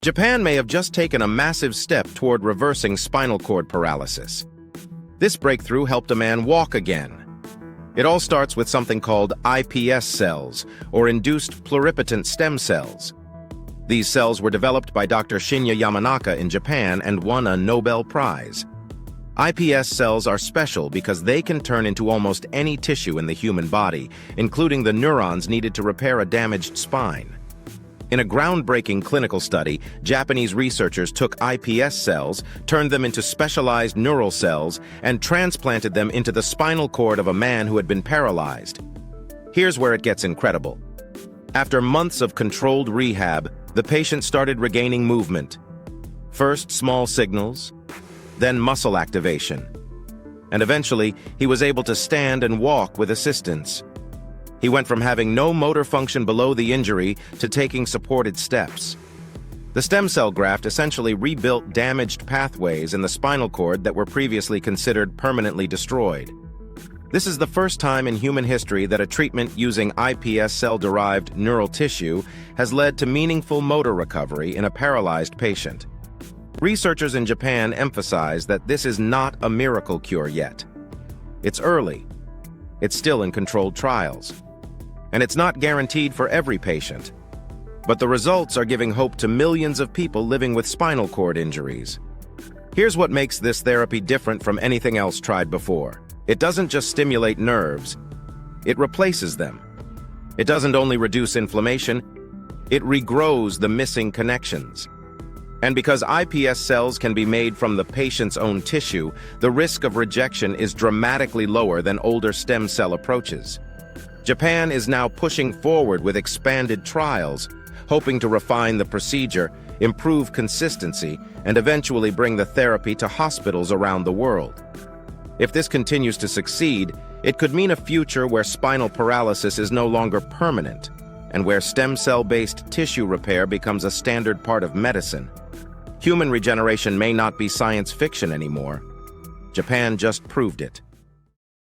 Japan may have just taken a massive step toward reversing spinal cord paralysis. This breakthrough helped a man walk again. It all starts with something called iPS cells, or induced pluripotent stem cells. These cells were developed by Dr. Shinya Yamanaka in Japan and won a Nobel Prize. iPS cells are special because they can turn into almost any tissue in the human body, including the neurons needed to repair a damaged spine. In a groundbreaking clinical study, Japanese researchers took iPS cells, turned them into specialized neural cells, and transplanted them into the spinal cord of a man who had been paralyzed. Here's where it gets incredible. After months of controlled rehab, the patient started regaining movement. First small signals, then muscle activation. And eventually, he was able to stand and walk with assistance. He went from having no motor function below the injury to taking supported steps. The stem cell graft essentially rebuilt damaged pathways in the spinal cord that were previously considered permanently destroyed. This is the first time in human history that a treatment using iPS cell-derived neural tissue has led to meaningful motor recovery in a paralyzed patient. Researchers in Japan emphasize that this is not a miracle cure yet. It's early. It's still in controlled trials. And it's not guaranteed for every patient. But the results are giving hope to millions of people living with spinal cord injuries. Here's what makes this therapy different from anything else tried before. It doesn't just stimulate nerves, it replaces them. It doesn't only reduce inflammation, it regrows the missing connections. And because iPS cells can be made from the patient's own tissue, the risk of rejection is dramatically lower than older stem cell approaches. Japan is now pushing forward with expanded trials, hoping to refine the procedure, improve consistency, and eventually bring the therapy to hospitals around the world. If this continues to succeed, it could mean a future where spinal paralysis is no longer permanent, and where stem cell-based tissue repair becomes a standard part of medicine. Human regeneration may not be science fiction anymore. Japan just proved it.